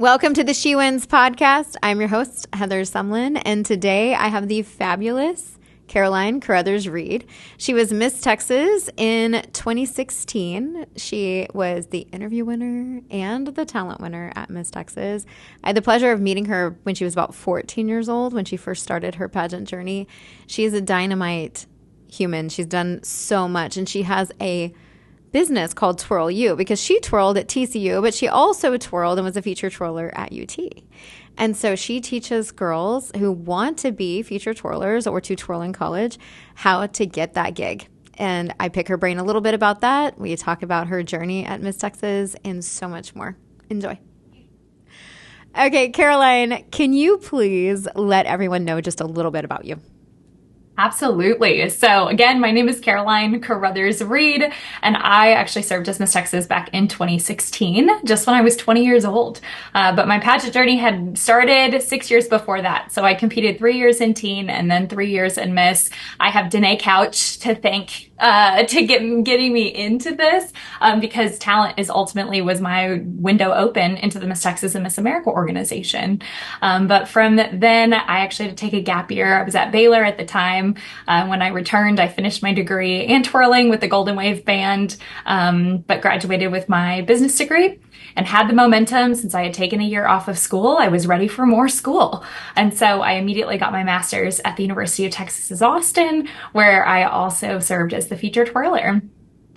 Welcome to the She Wins podcast. I'm your host, Heather Sumlin, and today I have the fabulous Carothers Reed. She was Miss Texas in 2016. She was the interview winner and the talent winner at Miss Texas. I had the pleasure of meeting her when she was about 14 years old, when she first started her pageant journey. She is a dynamite human. She's done so much, and she has a business called Twirl U because she twirled at TCU, but she also twirled and was a feature twirler at UT. And so she teaches girls who want to be feature twirlers or to twirl in college how to get that gig. And I pick her brain a little bit about that. We talk about her journey at Miss Texas and so much more. Enjoy. Okay, Caroline, can you please let everyone know just a little bit about you? Absolutely. So again, my name is Carothers Reed, and I actually served as Miss Texas back in 2016, just when I was 20 years old. But my pageant journey had started 6 years before that. So I competed 3 years in teen and then 3 years in Miss. I have Danae Couch to thank getting me into this because talent was my window open into the Miss Texas and Miss America organization. But from then, I actually had to take a gap year. I was at Baylor at the time. When I returned, I finished my degree and twirling with the Golden Wave Band, but graduated with my business degree and had the momentum. Since I had taken a year off of school, I was ready for more school. And so I immediately got my master's at the University of Texas Austin, where I also served as the feature twirler.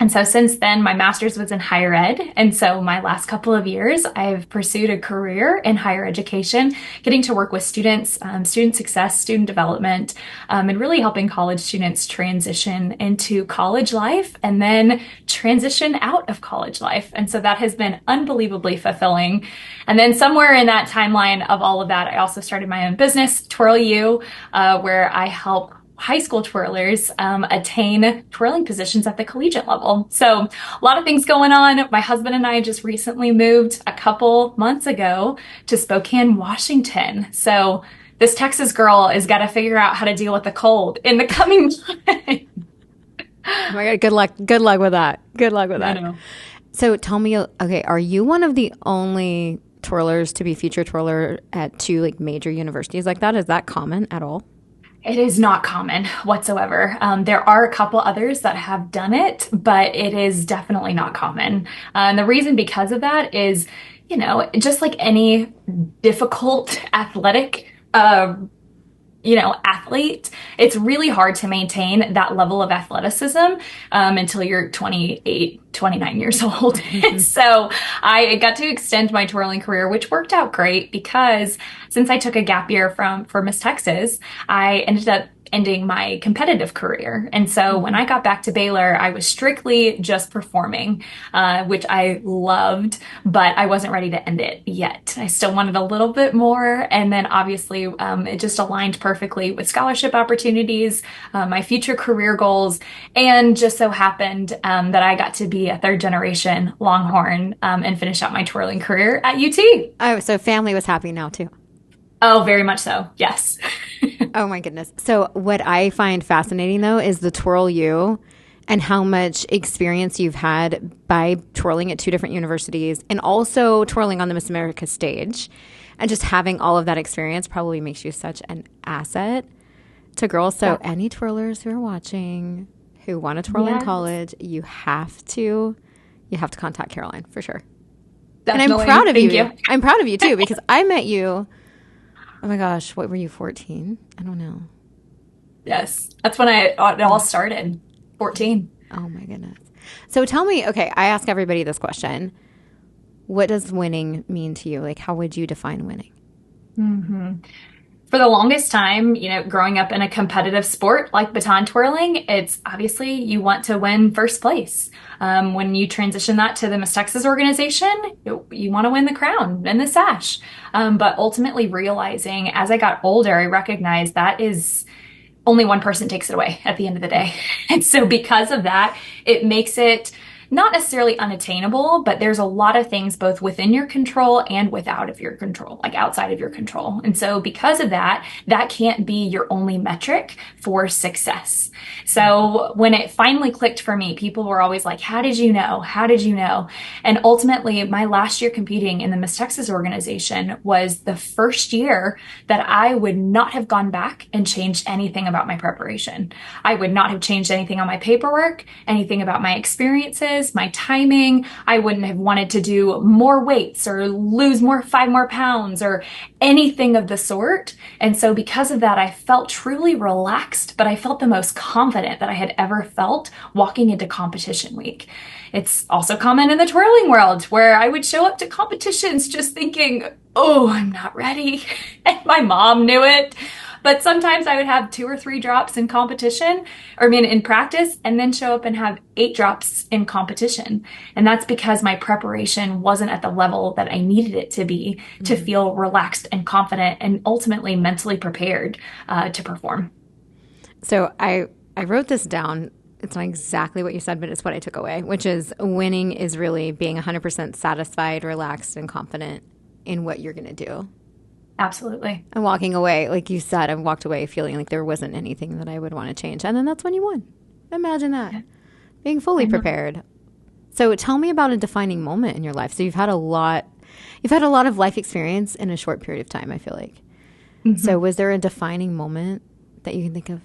And so since then, my master's was in higher ed. And so my last couple of years, I've pursued a career in higher education, getting to work with students, student success, student development, and really helping college students transition into college life and then transition out of college life. And so that has been unbelievably fulfilling. And then somewhere in that timeline of all of that, I also started my own business, Twirl U, where I help high school twirlers attain twirling positions at the collegiate level. So a lot of things going on. My husband and I just recently moved a couple months ago to Spokane, Washington. So this Texas girl has got to figure out how to deal with the cold in the coming months. Oh my God, good luck. Good luck with that. Good luck with that. I know. So tell me, okay, are you one of the only twirlers to be feature twirler at two major universities like that? Is that common at all? It is not common whatsoever. There are a couple others that have done it, but it is definitely not common. And the reason because of that is, just like any difficult athletic athlete, it's really hard to maintain that level of athleticism until you're 28, 29 years old. Mm-hmm. So I got to extend my twirling career, which worked out great because since I took a gap year for Miss Texas, I ended up ending my competitive career. And so when I got back to Baylor, I was strictly just performing, which I loved, but I wasn't ready to end it yet. I still wanted a little bit more. And then obviously it just aligned perfectly with scholarship opportunities, my future career goals, and just so happened that I got to be a third generation Longhorn and finish out my twirling career at UT. Oh, so family was happy now too. Oh, very much so. Yes. Oh my goodness. So what I find fascinating though is the Twirl U and how much experience you've had by twirling at two different universities and also twirling on the Miss America stage. And just having all of that experience probably makes you such an asset to girls. So any twirlers who are watching who want to twirl in college, you have to contact Caroline for sure. Definitely. And I'm proud of you. I'm proud of you too because I met you. Oh my gosh, what were you, 14? I don't know. Yes, that's when it all started, 14. Oh my goodness. So tell me, okay, I ask everybody this question. What does winning mean to you? How would you define winning? Mm-hmm. For the longest time, growing up in a competitive sport like baton twirling, it's obviously you want to win first place. When you transition that to the Miss Texas organization, you want to win the crown and the sash. But ultimately realizing as I got older, I recognized that is only one person takes it away at the end of the day. And so because of that, it makes it not necessarily unattainable, but there's a lot of things both within your control and without of your control, like outside of your control. And so because of that, that can't be your only metric for success. So when it finally clicked for me, people were always like, how did you know? How did you know? And ultimately, my last year competing in the Miss Texas organization was the first year that I would not have gone back and changed anything about my preparation. I would not have changed anything on my paperwork, anything about my experiences, my timing. I wouldn't have wanted to do more weights or lose 5 more pounds or anything of the sort. And so because of that, I felt truly relaxed, but I felt the most confident that I had ever felt walking into competition week. It's also common in the twirling world where I would show up to competitions just thinking, oh, I'm not ready. And my mom knew it. But sometimes I would have 2 or 3 drops in competition, in practice, and then show up and have 8 drops in competition. And that's because my preparation wasn't at the level that I needed it to be to feel relaxed and confident and ultimately mentally prepared to perform. So I wrote this down. It's not exactly what you said, but it's what I took away, which is winning is really being 100% satisfied, relaxed, and confident in what you're going to do. Absolutely. And walking away, like you said, I walked away feeling like there wasn't anything that I would want to change. And then that's when you won. Imagine that. Yeah. Being fully prepared. So tell me about a defining moment in your life. So you've had a lot of life experience in a short period of time, I feel like. Mm-hmm. So was there a defining moment that you can think of?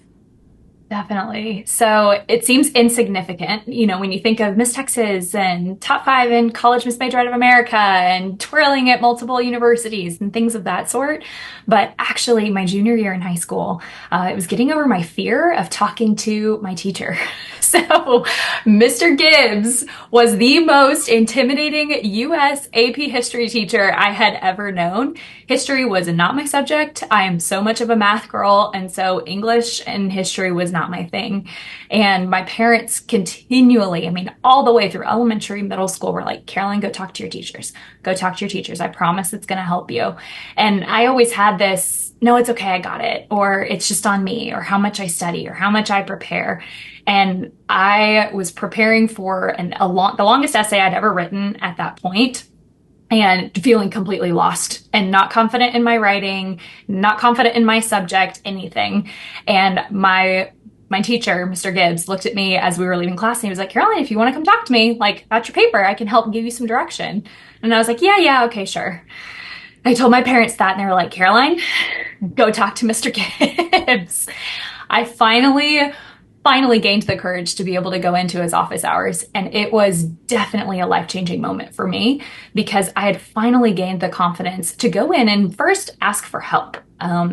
Definitely. So it seems insignificant, when you think of Miss Texas and top 5 in College Miss Major out of America and twirling at multiple universities and things of that sort. But actually, my junior year in high school, it was getting over my fear of talking to my teacher. So Mr. Gibbs was the most intimidating U.S. AP history teacher I had ever known. History was not my subject. I am so much of a math girl, and so English and history was not my thing. And my parents continually, all the way through elementary, middle school, were like, Caroline, go talk to your teachers. Go talk to your teachers. I promise it's going to help you. And I always had this, no, it's okay, I got it. Or it's just on me, or how much I study, or how much I prepare. And I was preparing for the longest essay I'd ever written at that point, and feeling completely lost and not confident in my writing, not confident in my subject, anything. And my teacher, Mr. Gibbs, looked at me as we were leaving class and he was like, Caroline, if you want to come talk to me, about your paper, I can help give you some direction. And I was like, yeah, okay, sure. I told my parents that and they were like, Caroline, go talk to Mr. Gibbs. I finally gained the courage to be able to go into his office hours. And it was definitely a life-changing moment for me because I had finally gained the confidence to go in and first ask for help.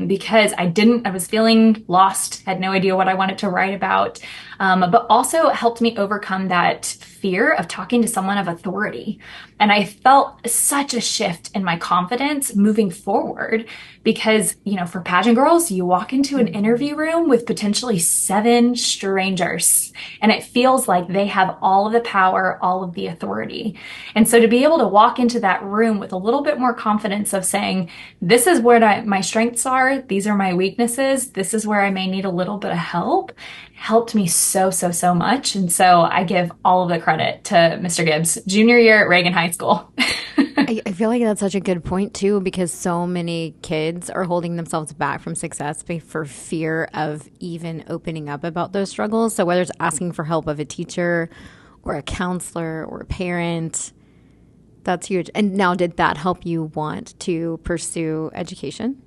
Because I was feeling lost, had no idea what I wanted to write about, but also helped me overcome that fear of talking to someone of authority. And I felt such a shift in my confidence moving forward because, for pageant girls, you walk into an interview room with potentially 7 strangers, and it feels like they have all of the power, all of the authority. And so to be able to walk into that room with a little bit more confidence of saying, this is where my strengths are, these are my weaknesses, this is where I may need a little bit of help, helped me so much. And so I give all of the credit to Mr. Gibbs, junior year at Reagan High School. I feel like that's such a good point too, because so many kids are holding themselves back from success for fear of even opening up about those struggles. So whether it's asking for help of a teacher or a counselor or a parent, that's huge. And now, did that help you want to pursue education?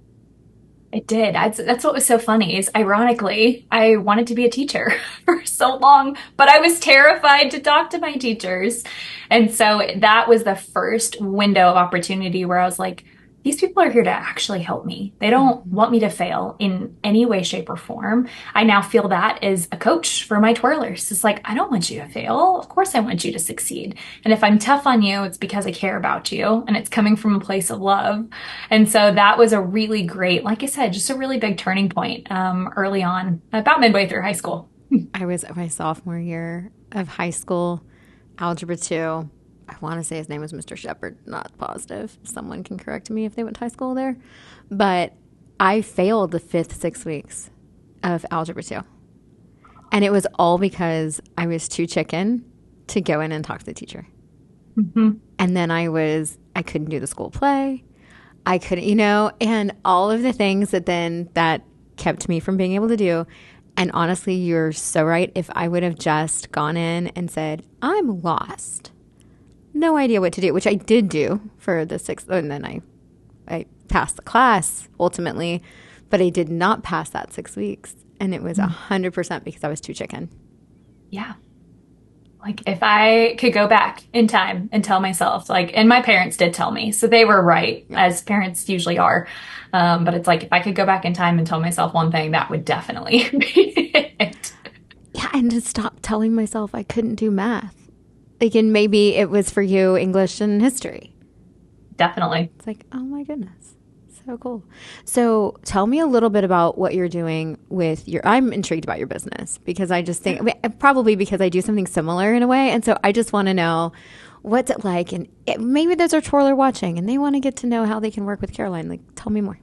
It did. That's what was so funny is, ironically, I wanted to be a teacher for so long, but I was terrified to talk to my teachers. And so that was the first window of opportunity where I was like, these people are here to actually help me. They don't want me to fail in any way, shape, or form. I now feel that as a coach for my twirlers. It's like, I don't want you to fail. Of course I want you to succeed. And if I'm tough on you, it's because I care about you and it's coming from a place of love. And so that was a really great, like I said, just a really big turning point early on, about midway through high school. I was my sophomore year of high school, Algebra 2. I want to say his name was Mr. Shepard, not positive. Someone can correct me if they went to high school there. But I failed the 5th 6 weeks of Algebra 2. And it was all because I was too chicken to go in and talk to the teacher. Mm-hmm. And then I couldn't do the school play. I couldn't, and all of the things that kept me from being able to do. And honestly, you're so right. If I would have just gone in and said, I'm lost, no idea what to do, which I did do for the 6th, and then I passed the class ultimately, but I did not pass that 6 weeks. And it was 100% because I was too chicken. Yeah. Like if I could go back in time and tell myself, like, and my parents did tell me, so they were right, as parents usually are. But it's like, if I could go back in time and tell myself one thing, that would definitely be it. Yeah, and to stop telling myself I couldn't do math. Like, and maybe it was for you, English and history. Definitely. It's like, oh my goodness. So cool. So tell me a little bit about what you're doing with I'm intrigued about your business because I just think, probably because I do something similar in a way. And so I just want to know what's it like. And maybe there's a twirler watching and they want to get to know how they can work with Caroline. Like, tell me more.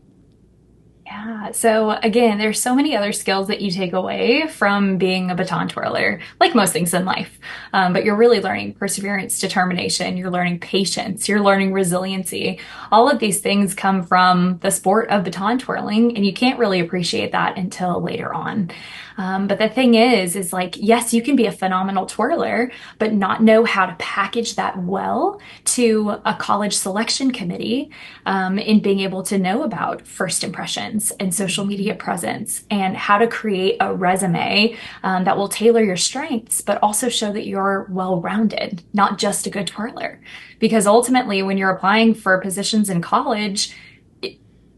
Yeah. So again, there's so many other skills that you take away from being a baton twirler, like most things in life. But you're really learning perseverance, determination. You're learning patience. You're learning resiliency. All of these things come from the sport of baton twirling, and you can't really appreciate that until later on. But the thing is like, yes, you can be a phenomenal twirler, but not know how to package that well to a college selection committee, in being able to know about first impressions and social media presence and how to create a resume that will tailor your strengths, but also show that you're well-rounded, not just a good twirler. Because ultimately, when you're applying for positions in college,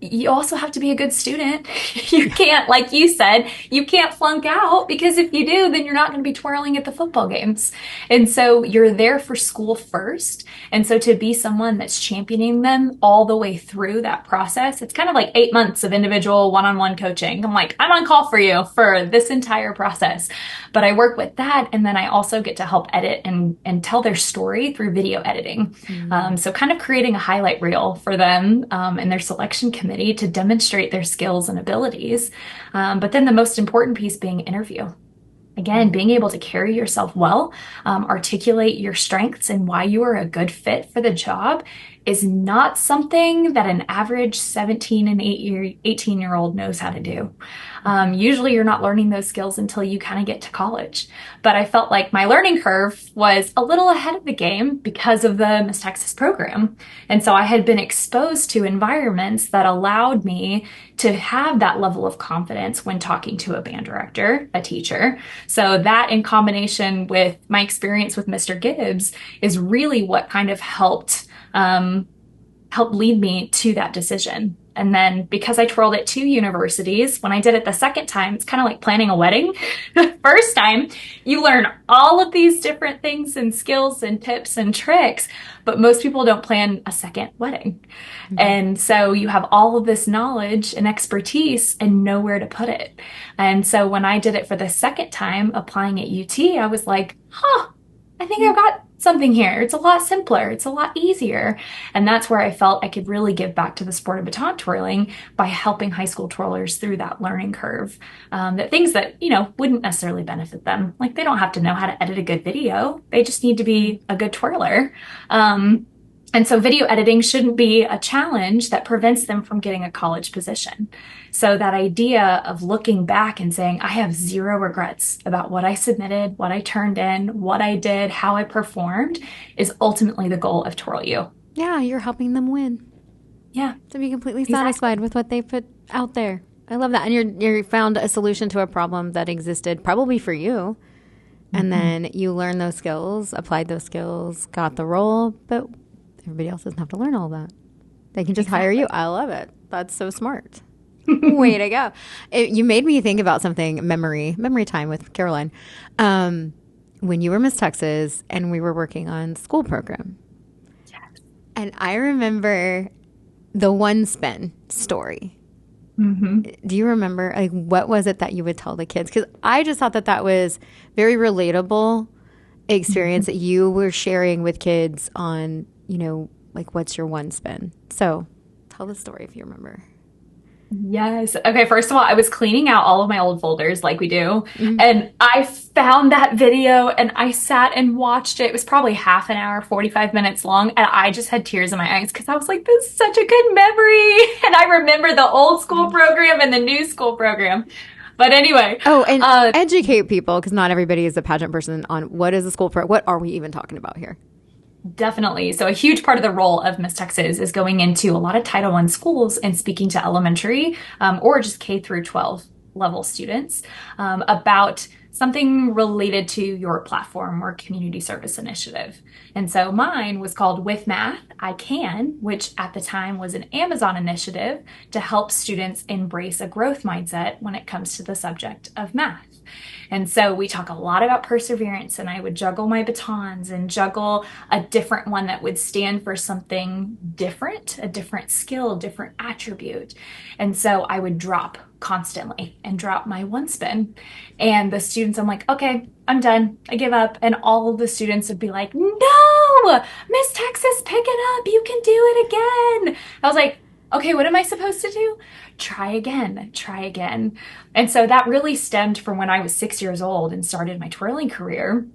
you also have to be a good student. You can't, like you said, you can't flunk out, because if you do, then you're not going to be twirling at the football games. And so you're there for school first. And so to be someone that's championing them all the way through that process, it's kind of like 8 months of individual one-on-one coaching. I'm like, I'm on call for you for this entire process. But I work with that. And then I also get to help edit and tell their story through video editing. So kind of creating a highlight reel for them and their selection committee to demonstrate their skills and abilities. But then the most important piece being interview. Again, being able to carry yourself well, articulate your strengths and why you are a good fit for the job is not something that an average 17 and 18-year-old knows how to do. Usually you're not learning those skills until you kind of get to college. But I felt like my learning curve was a little ahead of the game because of the Miss Texas program. And so I had been exposed to environments that allowed me to have that level of confidence when talking to a band director, a teacher. So that, in combination with my experience with Mr. Gibbs, is really what kind of helped lead me to that decision. And then because I twirled at 2 universities, when I did it the second time, it's kind of like planning a wedding. The first time, you learn all of these different things and skills and tips and tricks, but most people don't plan a second wedding. Mm-hmm. And so you have all of this knowledge and expertise and nowhere to put it. And so when I did it for the second time, applying at UT, I was like, I think I've got something here. It's a lot simpler. It's a lot easier. And that's where I felt I could really give back to the sport of baton twirling by helping high school twirlers through that learning curve. That things that, wouldn't necessarily benefit them. Like, they don't have to know how to edit a good video. They just need to be a good twirler. And so video editing shouldn't be a challenge that prevents them from getting a college position. So that idea of looking back and saying, I have zero regrets about what I submitted, what I turned in, what I did, how I performed, is ultimately the goal of Twirl U. Yeah, you're helping them win. Yeah. To be completely satisfied with what they put out there. I love that. And you found a solution to a problem that existed probably for you. And then you learned those skills, applied those skills, got the role, but everybody else doesn't have to learn all that. They can just hire you. I love it. That's so smart. Way to go. You made me think about something, memory time with Caroline. When you were Miss Texas and we were working on school program. Yes. And I remember the one spin story. Mm-hmm. Do you remember, like, what was it that you would tell the kids? Because I just thought that was very relatable experience that you were sharing with kids on, like, what's your one spin? So tell the story if you remember. Yes. Okay, first of all, I was cleaning out all of my old folders like we do, Mhm. and I found that video and I sat and watched it. It was probably half an hour, 45 minutes long, and I just had tears in my eyes because I was like, this is such a good memory. And I remember the old school program and the new school program. But anyway, Oh, and educate people because not everybody is a pageant person on what is a school pro. What are we even talking about here? definitely. So a huge part of the role of Miss Texas is going into a lot of Title I schools and speaking to elementary or just K through 12 level students about something related to your platform or community service initiative. And so mine was called With Math, I Can, which at the time was an Amazon initiative to help students embrace a growth mindset when it comes to the subject of math. And so we talk a lot about perseverance, and I would juggle my batons and juggle a different one that would stand for something different, a different skill, different attribute. And so I would drop constantly and drop my one spin. And the students, I'm like, okay, I'm done. I give up. And all of the students would be like, no, Miss Texas, pick it up. You can do it again. I was like, okay, what am I supposed to do? Try again, try again. And so that really stemmed from when I was 6 years old and started my twirling career.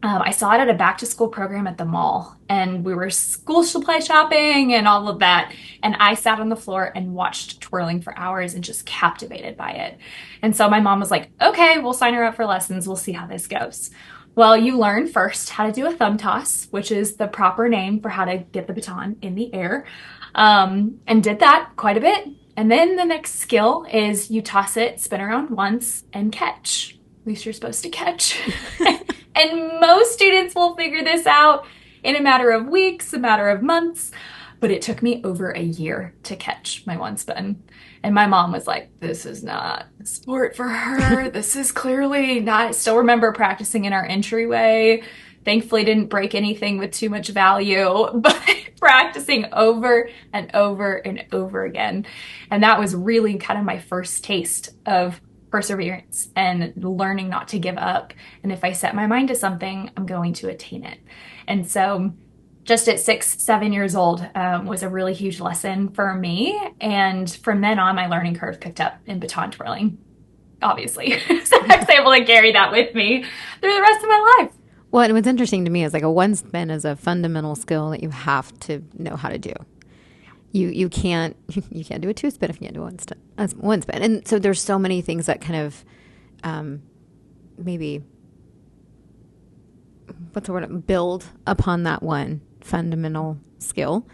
I saw it at a back to school program at the mall, and we were school supply shopping and all of that. And I sat on the floor and watched twirling for hours and just captivated by it. And so my mom was like, okay, we'll sign her up for lessons. We'll see how this goes. Well, you learn first how to do a thumb toss, which is the proper name for how to get the baton in the air, and did that quite a bit. And then the next skill is you toss it, spin around once, and catch. At least you're supposed to catch. And most students will figure this out in a matter of weeks, a matter of months. But it took me over a year to catch my one spin. And my mom was like, this is not a sport for her. This is clearly not. I still remember practicing in our entryway. Thankfully, didn't break anything with too much value, but practicing over and over and over again. And that was really kind of my first taste of perseverance and learning not to give up. And if I set my mind to something, I'm going to attain it. And so just at 6, 7 years old was a really huge lesson for me. And from then on, my learning curve picked up in baton twirling, obviously. So I was able to carry that with me through the rest of my life. Well, and what's interesting to me is like a one spin is a fundamental skill that you have to know how to do. You can't do a two spin if you can't do one spin. And so there's so many things that kind of maybe what's the word, build upon that one fundamental skill.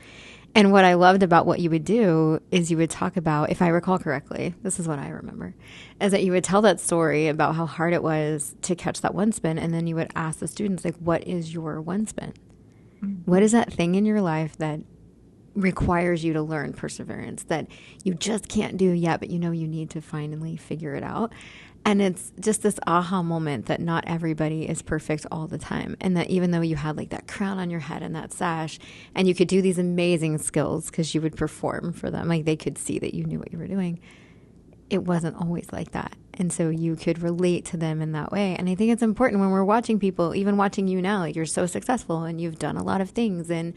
And what I loved about what you would do is you would talk about, if I recall correctly, this is what I remember, is that you would tell that story about how hard it was to catch that one spin. And then you would ask the students, like, what is your one spin? Mm-hmm. What is that thing in your life that requires you to learn perseverance that you just can't do yet, but you know you need to finally figure it out? And it's just this aha moment that not everybody is perfect all the time. And that even though you had like that crown on your head and that sash, and you could do these amazing skills because you would perform for them, like they could see that you knew what you were doing, it wasn't always like that. And so you could relate to them in that way. And I think it's important when we're watching people, even watching you now, like you're so successful and you've done a lot of things. And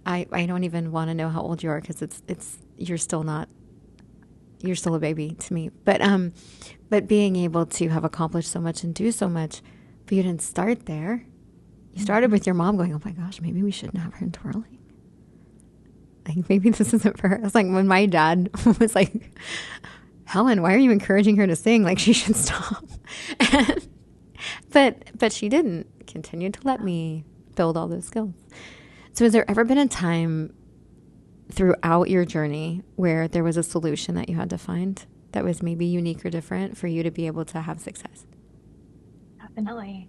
I don't even want to know how old you are because you're still a baby to me. But being able to have accomplished so much and do so much, but you didn't start there. You started with your mom going, oh my gosh, maybe we shouldn't have her in twirling. Like maybe this isn't for her. It's like when my dad was like, Helen, why are you encouraging her to sing? Like she should stop. But she didn't continue to let me build all those skills. So has there ever been a time throughout your journey where there was a solution that you had to find that was maybe unique or different for you to be able to have success? Definitely.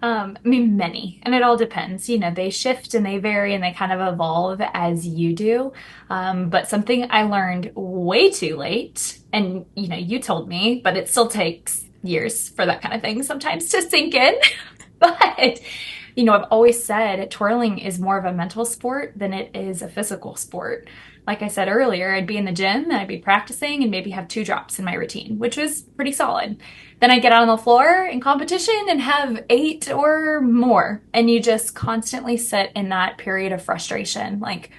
I mean, many, and it all depends. You know, they shift and they vary and they kind of evolve as you do. But something I learned way too late, and you know, you told me, but it still takes years for that kind of thing sometimes to sink in. But you know, I've always said twirling is more of a mental sport than it is a physical sport. Like I said earlier, I'd be in the gym and I'd be practicing and maybe have 2 drops in my routine, which was pretty solid. Then I'd get out on the floor in competition and have 8 or more. And you just constantly sit in that period of frustration. Like,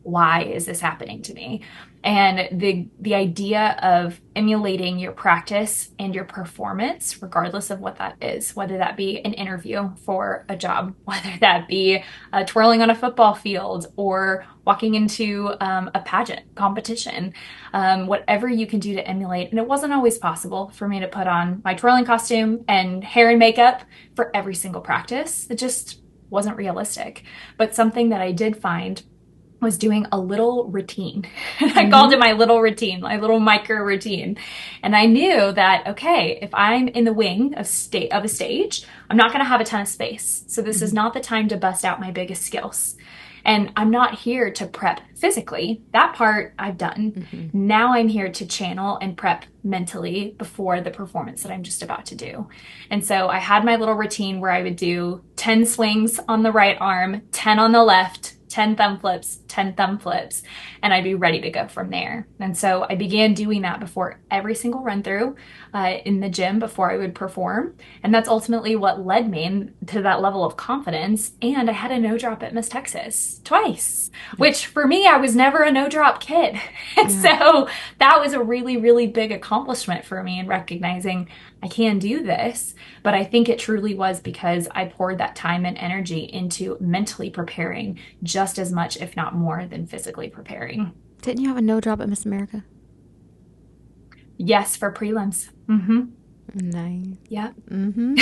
why is this happening to me? And the idea of emulating your practice and your performance, regardless of what that is, whether that be an interview for a job, whether that be twirling on a football field or walking into a pageant competition, whatever you can do to emulate. And it wasn't always possible for me to put on my twirling costume and hair and makeup for every single practice. It just wasn't realistic. But something that I did find was doing a little routine. I called it my little routine, my little micro routine. And I knew that, okay, if I'm in the wing of a stage, I'm not going to have a ton of space. So this is not the time to bust out my biggest skills. And I'm not here to prep physically. That part I've done. Now I'm here to channel and prep mentally before the performance that I'm just about to do. And so I had my little routine where I would do 10 swings on the right arm, 10 on the left, 10 thumb flips, 10 thumb flips, and I'd be ready to go from there. And so I began doing that before every single run through in the gym before I would perform. And that's ultimately what led me to that level of confidence. And I had a no drop at Miss Texas twice, which for me, I was never a no drop kid. And so that was a really, really big accomplishment for me in recognizing I can do this. But I think it truly was because I poured that time and energy into mentally preparing just as much, if not more, than physically preparing. Didn't you have a no drop at Miss America? Yes, for prelims. Nice. Yeah. Which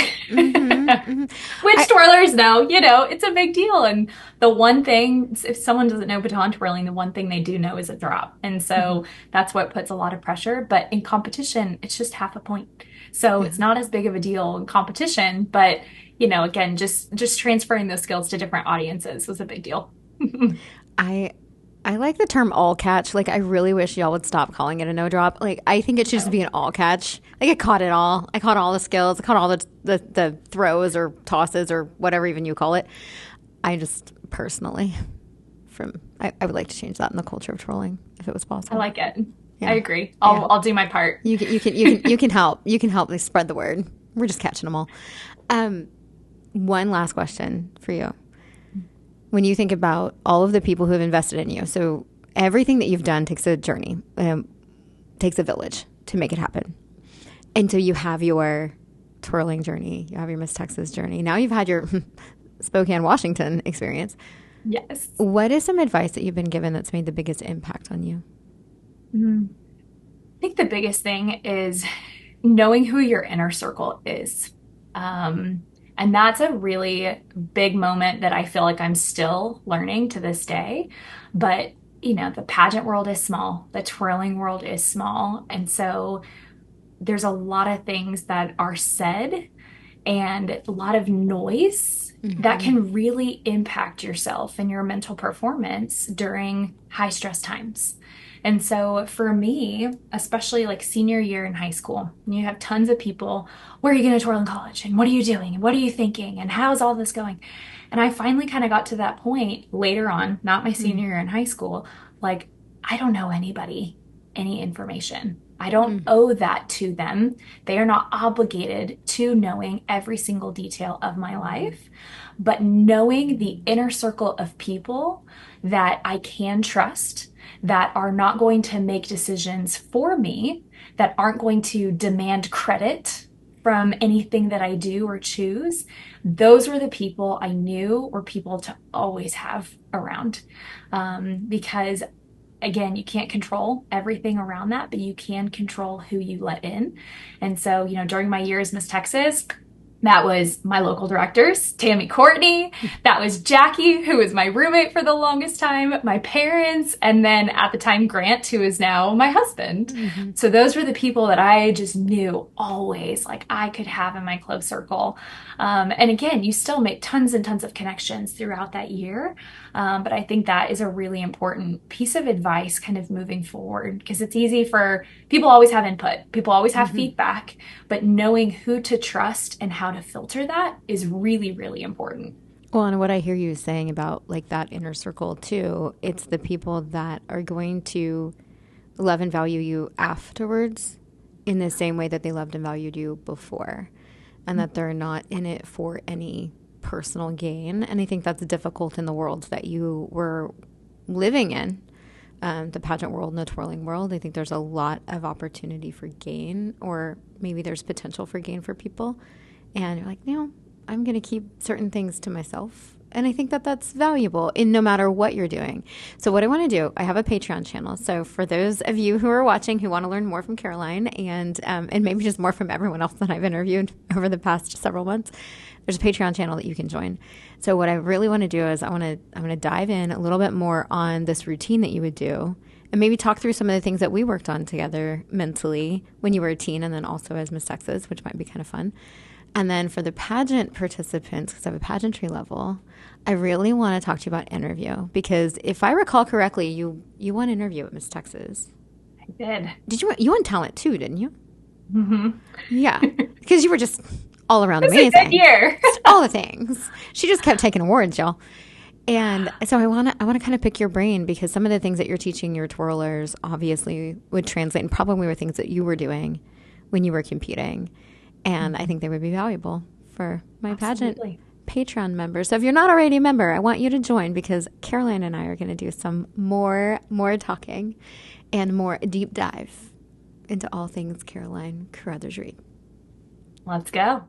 twirlers know, it's a big deal. And the one thing, if someone doesn't know baton twirling, the one thing they do know is a drop. And so that's what puts a lot of pressure. But in competition, it's just half a point. So it's not as big of a deal in competition. But, again, just transferring those skills to different audiences was a big deal. I like the term all catch. Like, I really wish y'all would stop calling it a no drop. Like, I think it should just be an all catch. Like, I caught it all. I caught all the skills. I caught all the throws or tosses or whatever even you call it. I just personally, I would like to change that in the culture of trolling if it was possible. I like it. Yeah. I agree. I'll do my part. You can help. You can help me spread the word. We're just catching them all. One last question for you. When you think about all of the people who have invested in you, so everything that you've done takes a journey, takes a village to make it happen. And so you have your twirling journey, you have your Miss Texas journey. Now you've had your Spokane, Washington experience. Yes. What is some advice that you've been given that's made the biggest impact on you? I think the biggest thing is knowing who your inner circle is. And that's a really big moment that I feel like I'm still learning to this day. But, the pageant world is small. The twirling world is small. And so there's a lot of things that are said and a lot of noise that can really impact yourself and your mental performance during high stress times. And so for me, especially like senior year in high school, you have tons of people, where are you going to twirl in college? And what are you doing? And what are you thinking? And how's all this going? And I finally kind of got to that point later on, not my senior year in high school, like, I don't know anybody, any information. I don't owe that to them. They are not obligated to knowing every single detail of my life, but knowing the inner circle of people that I can trust, that are not going to make decisions for me, that aren't going to demand credit from anything that I do or choose. Those were the people I knew were people to always have around. Because again, you can't control everything around that, but you can control who you let in. And so, during my year as Miss Texas, that was my local directors, Tammy Courtney. That was Jackie, who was my roommate for the longest time, my parents, and then at the time, Grant, who is now my husband. So those were the people that I just knew always, like, I could have in my close circle. And again, you still make tons and tons of connections throughout that year. But I think that is a really important piece of advice kind of moving forward, because it's easy for people always have input. People always have feedback, but knowing who to trust and how to filter that is really, really important. Well, and what I hear you saying about like that inner circle too, it's the people that are going to love and value you afterwards in the same way that they loved and valued you before, and that they're not in it for any personal gain. And I think that's difficult in the world that you were living in the pageant world and the twirling world. I think there's a lot of opportunity for gain, or maybe there's potential for gain for people. And you're like, I'm going to keep certain things to myself. And I think that that's valuable in no matter what you're doing. So what I want to do, I have a Patreon channel. So for those of you who are watching who want to learn more from Caroline and maybe just more from everyone else that I've interviewed over the past several months, there's a Patreon channel that you can join. So what I really want to do is I'm going to dive in a little bit more on this routine that you would do and maybe talk through some of the things that we worked on together mentally when you were a teen and then also as Miss Texas, which might be kind of fun. And then for the pageant participants, because I have a pageantry level, I really want to talk to you about interview. Because if I recall correctly, you won interview at Miss Texas. I did. You won talent too, didn't you? Mm-hmm. Yeah, because you were just all around amazing. It was a good year. All the things. She just kept taking awards, y'all. And so I want to kind of pick your brain, because some of the things that you're teaching your twirlers obviously would translate and probably were things that you were doing when you were competing. And I think they would be valuable for my pageant Patreon members. So if you're not already a member, I want you to join, because Caroline and I are going to do some more talking and more deep dive into all things Caroline Carothers Reed. Let's go.